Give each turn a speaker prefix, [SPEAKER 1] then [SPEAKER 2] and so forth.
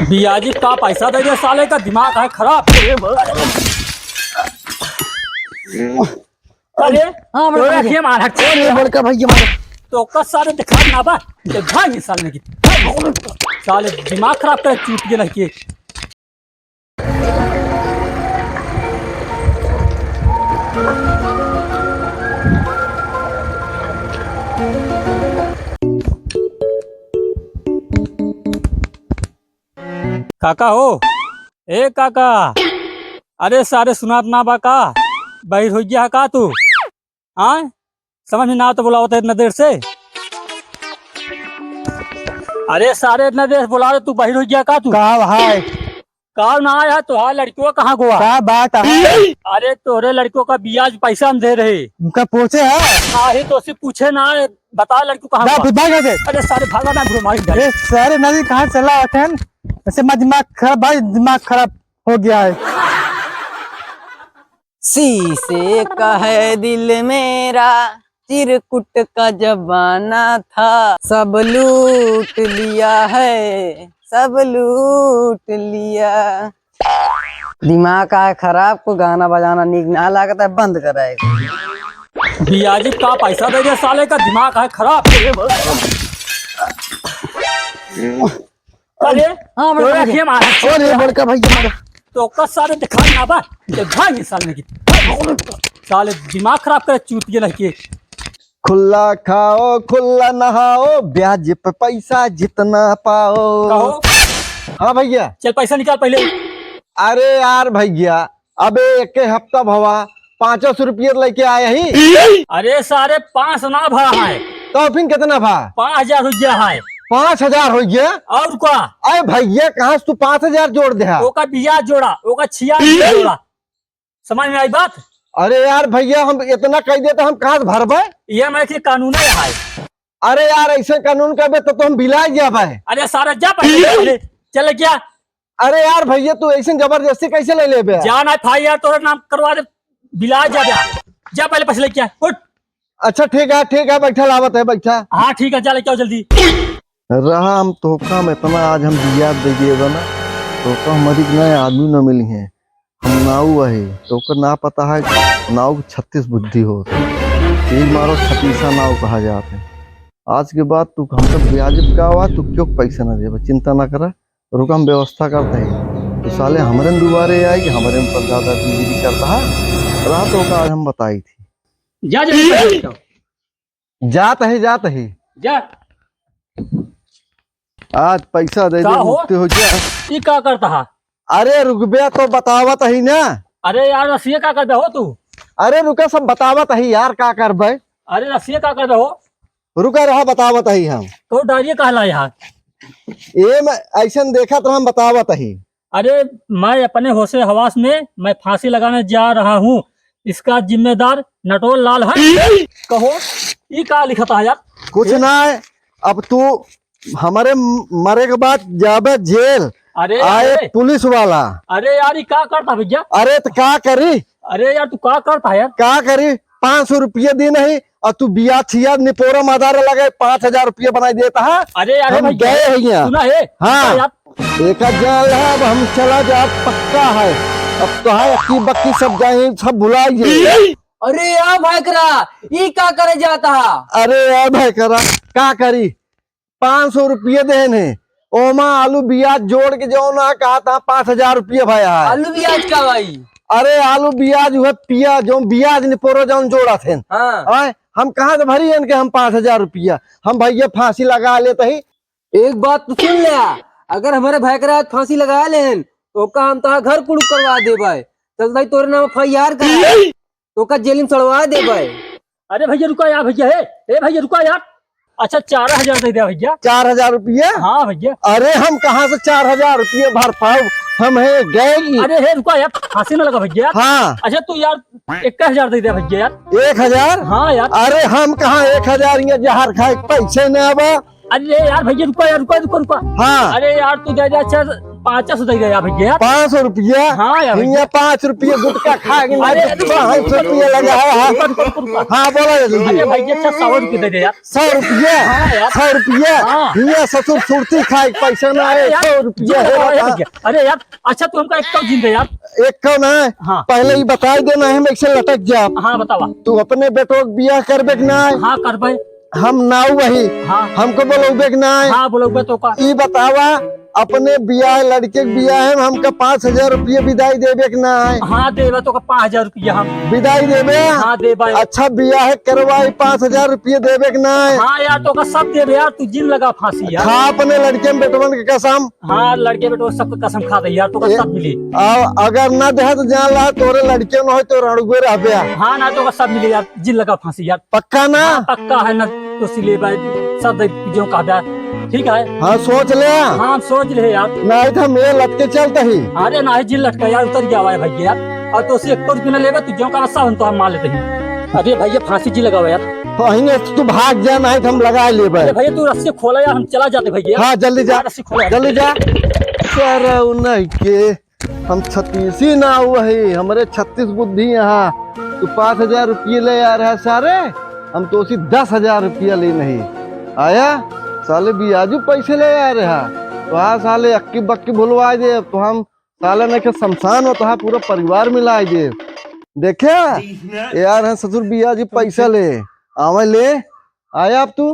[SPEAKER 1] Biaggi का पैसा दे दे, साले का दिमाग है खराब। अरे
[SPEAKER 2] हाँ
[SPEAKER 1] तोरा के मारा
[SPEAKER 2] बड़का भैया मारो।
[SPEAKER 1] तो का साले दिखा ना बा भाई साले की साले दिमाग खराब कर चूत के लड़के। काका हो, ए काका, अरे सारे सुनात ना बा का बाहर हो गया का तू? हाँ समझ में ना तो बुलाओ तो इतना देर से। अरे सारे इतना देर बुला रहे, तू बाहर हो गया का? तू
[SPEAKER 2] कहा भाई
[SPEAKER 1] कहा ना आया तो हाँ लड़कियों कहाँ गोवा?
[SPEAKER 2] क्या बात है?
[SPEAKER 1] अरे तोरे लड़कियों का ब्याज पैसा हम दे रहे।
[SPEAKER 2] उनका पूछे है
[SPEAKER 1] अरे तो उससे पूछे ना, बता लड़कियों कहाँ
[SPEAKER 2] जा
[SPEAKER 1] गोवा?
[SPEAKER 2] भाग ऐसे।
[SPEAKER 1] अरे सारे भागा ना घुमाई
[SPEAKER 2] अरे सारे नदी कहाँ चला अखन? ऐसे मेरा दिमाग खराब भाई, दिमाग खराब हो गया है।
[SPEAKER 3] शीशे का है दिल मेरा, चिरकुट का जमाना था, सब लूट लिया है, सब लूट लिया। दिमाग का है खराब, को गाना बजाना नीक ना लगता है, बंद कराएगा।
[SPEAKER 1] ब्याज का पैसा दे दे, साले का दिमाग है खराब। अरे
[SPEAKER 2] हाँ
[SPEAKER 1] तोरा के मारा
[SPEAKER 2] बड़का भैया मारो।
[SPEAKER 1] तो का सारे दिखा ना बा भाई साले की साले दिमाग खराब कर चूत के लड़के।
[SPEAKER 4] खुला खाओ खुला नहाओ, ब्याज पे पैसा जितना पाओ।
[SPEAKER 1] कहो
[SPEAKER 4] हाँ भैया।
[SPEAKER 1] चल पैसा निकाल पहले।
[SPEAKER 4] अरे यार भैया, अबे एक हफ्ता भवा 500 रुपये लेके आए ही।
[SPEAKER 1] अरे सारे 5 ना भा है,
[SPEAKER 4] तो फिर कितना भा?
[SPEAKER 1] 5000 रुपया है।
[SPEAKER 4] 5000 हो गया?
[SPEAKER 1] और का
[SPEAKER 4] अरे भैया कहाँ से तू 5000 जोड़ दे?
[SPEAKER 1] ओका ब्याज जोड़ा, ओका 6000 जोड़ा। समझ में आई बात?
[SPEAKER 4] अरे यार भैया, हम इतना कह देते हम कहाँ से भरबे?
[SPEAKER 1] EMI के कानून है।
[SPEAKER 4] अरे यार ऐसे कानून करबे तो हम बिला गया भाई।
[SPEAKER 1] अरे सारा जा पहले चल क्या?
[SPEAKER 4] अरे यार भैया, तू ऐसे जबरदस्ती कैसे ले ले बे?
[SPEAKER 1] जाना था यार, तोरा नाम करवा दे, बिला जा पहले पैसे लेके आ, उठ।
[SPEAKER 4] अच्छा ठीक है, बैठा लावत है, बैठा।
[SPEAKER 1] हाँ ठीक है, जा लेके आओ जल्दी।
[SPEAKER 4] रहा हम तोहका में इतना आज हम बियाज दे दिए ना, तोहका हमारी नए आदमी न मिली हैं। हम नाऊ है तोहका ना पता है कि नाऊ की 36 बुद्धि हो, एक मारो 36 नाव कहा जाते हैं। आज के बाद तू हमको ब्याज का हुआ, तू क्यों पैसा ना दे? चिंता ना करा, रुका हम व्यवस्था करते हैं। तो साले हमारे दुबारे आए कि हमारे पर ज्यादा बिजली करता है रहा, तो आज हम बताई थी।
[SPEAKER 1] जा जल्दी पैसे लेके आओ।
[SPEAKER 4] जात है
[SPEAKER 1] जा।
[SPEAKER 4] आज पैसा दे
[SPEAKER 1] का
[SPEAKER 4] दे,
[SPEAKER 1] हो?
[SPEAKER 4] मुक्ति हो जा।
[SPEAKER 1] ये क्या करता है?
[SPEAKER 4] अरे रुकबे तो बतावत ही ना।
[SPEAKER 1] अरे यार रसिया क्या करते हो तू?
[SPEAKER 4] अरे रुका, सब बतावत ही यार, का करबे?
[SPEAKER 1] अरे रसिया क्या करते हो?
[SPEAKER 4] रुका रहा, बतावत ही हम।
[SPEAKER 1] तो डालिए कहला यार।
[SPEAKER 4] ये मैं ऐसा देखा तो हम बतावत ही।
[SPEAKER 1] अरे मैं अपने होशे हवास में मैं फांसी लगाने जा रहा हूँ, इसका जिम्मेदार नटोल लाल है। कहो ये क्या लिखा है यार?
[SPEAKER 4] कुछ ना है, अब तू हमारे मरे के बाद जाबे जेल।
[SPEAKER 1] अरे
[SPEAKER 4] आए
[SPEAKER 1] अरे,
[SPEAKER 4] पुलिस वाला।
[SPEAKER 1] अरे यार ये क्या करता भैया?
[SPEAKER 4] अरे तो क्या करी?
[SPEAKER 1] अरे यार तू क्या करता है यार?
[SPEAKER 4] क्या करी? 500 रुपये दी नहीं और तू बिया छिया निपोरा मदार लगे 5000 रुपये बनाई देता है।
[SPEAKER 1] अरे यार
[SPEAKER 4] हम
[SPEAKER 1] भैया,
[SPEAKER 4] गए हैं यहाँ।
[SPEAKER 1] सुना है?
[SPEAKER 4] हाँ।
[SPEAKER 1] यार
[SPEAKER 4] एक हजार है, अब हम चला जा पक्का है। अब तो है अक्की बक्की सब जाए, सब भुलाइए।
[SPEAKER 3] अरे यार भाई करा, ये क्या करे जाता है?
[SPEAKER 4] अरे यार भाई करा क्या करी? 500 रुपये देने, ओमा आलू बियाज जोड़ के जो ना कहा था 5000 रुपये भाई है।
[SPEAKER 3] आलू ब्याज का भाई?
[SPEAKER 4] अरे आलू बियाज हुआ पिया जो बियाज ने पोरो जो जोड़ा थे।
[SPEAKER 3] हाँ।
[SPEAKER 4] आए हम कहाँ से भरी इनके हम 5000 रुपया? हम भैया फांसी लगा लेते ही।
[SPEAKER 3] एक बात तो सुन लिया, अगर हमारे भाई करा फांसी लगा ले तो का हम तो घर कुड़ करवा दे भाई। चल भाई तोरे नाम FIR करा, तो का जेल में चढ़वा दे भाई।
[SPEAKER 1] अरे भैया रुका यार, भैया है ए भैया रुका यार। अच्छा 4000 दे दिया भैया।
[SPEAKER 4] 4000 रुपये?
[SPEAKER 1] हाँ भैया।
[SPEAKER 4] अरे हम कहाँ से 4000 रुपये भर पाओ? हम है गए।
[SPEAKER 1] अरे हे रुका यार, फांसी ना लगा भैया।
[SPEAKER 4] हाँ।
[SPEAKER 1] अच्छा तू यार 1000 दे दिया भैया यार।
[SPEAKER 4] 1000?
[SPEAKER 1] हाँ यार।
[SPEAKER 4] अरे हम कहाँ 1000 ये जहर खाए पैसे न आवा।
[SPEAKER 1] अरे यार भैया रुका यार, रुका रुका रुका।
[SPEAKER 4] हाँ।
[SPEAKER 1] अरे यार तू दे दे। अच्छा 500 दे गया भैया।
[SPEAKER 4] 500 रुपया?
[SPEAKER 1] हाँ यार
[SPEAKER 4] भैया 5 रुपये गुटखा खाएंगे ना,
[SPEAKER 1] अरे,
[SPEAKER 4] 500 रुपया लगा है। हाँ बोला जल्दी।
[SPEAKER 1] अरे भैया अच्छा 100 रुपये दे दे यार।
[SPEAKER 4] 100 रुपया?
[SPEAKER 1] हाँ यार।
[SPEAKER 4] 100 रुपया?
[SPEAKER 1] हाँ।
[SPEAKER 4] भैया ससुर सुरती खाए पैसा ना है, 100 रुपया है बता।
[SPEAKER 1] अरे यार अच्छा तू हमको 1 दिन दे यार।
[SPEAKER 4] एक कौन है?
[SPEAKER 1] हाँ।
[SPEAKER 4] पहले ही बता देना है, मैं से लटक जा।
[SPEAKER 1] हाँ बतावा।
[SPEAKER 4] तू अपने बेटो के बियाह करबे कि ना?
[SPEAKER 1] हाँ करबे।
[SPEAKER 4] हम नाऊ वही
[SPEAKER 1] हाँ
[SPEAKER 4] हमको बोलोगे कि ना?
[SPEAKER 1] हाँ बोलोगे तो का।
[SPEAKER 4] ई बतावा अपने बियाह लड़के के बियाह है हमका 5000 रुपये विदाई देवे कि ना है?
[SPEAKER 1] हाँ देवा तो का 5000 रुपया हम।
[SPEAKER 4] विदाई देवे?
[SPEAKER 1] हाँ देवा।
[SPEAKER 4] अच्छा बियाह करवाई 5000 रुपये देवे कि ना है?
[SPEAKER 1] हाँ यार तो का सब देवे यार, तू जिन लगा फांसी यार।
[SPEAKER 4] खा अपने लड़के में बेटवन के कसम।
[SPEAKER 1] हाँ लड़के बेटो सबको कसम खा दे यार, तो का सब मिली।
[SPEAKER 4] अगर ना दे तो जान ला तोरे लड़के न हो तो रणुए रहबे।
[SPEAKER 1] हाँ ना तो का सब मिली यार, जिन लगा फांसी यार।
[SPEAKER 4] पक्का ना?
[SPEAKER 1] पक्का है ना तो सिले सब जो कहा ठीक है।
[SPEAKER 4] हाँ सोच ले।
[SPEAKER 1] हाँ सोच ले यार।
[SPEAKER 4] नहीं तो मैं लटके चलता ही।
[SPEAKER 1] अरे ना जिन लटका यार, उतर गया हुआ है भैया यार। और तो उसे 1 रुपया लेगा तू जो का रस्सा हम तो हम मान लेते हैं। अरे भैया फांसी जी लगाओ यार।
[SPEAKER 4] तो अहिने तू भाग जा, नहीं तो हम लगा लेबे।
[SPEAKER 1] अरे भैया तू रस्सी खोला यार, हम चला जाते भैया।
[SPEAKER 4] हाँ जल्दी जा,
[SPEAKER 1] रस्सी खोला
[SPEAKER 4] जल्दी जा। सर नहीं के हम 36 ना हुआ है, हमारे 36 बुद्धि यहाँ। तू 5000 रुपये ले आ रहा है सारे, हम तो उसी 10,000 रुपया ले नहीं आया। साले बियाजू पैसे ले आ रहा तो हाँ साले अक्की बक्की भुलवा दे तो हम साले ने के शमशान में तो हाँ पूरा परिवार मिला दे। देखे यार है ससुर बियाजी पैसा ले आवे ले आया अब तू।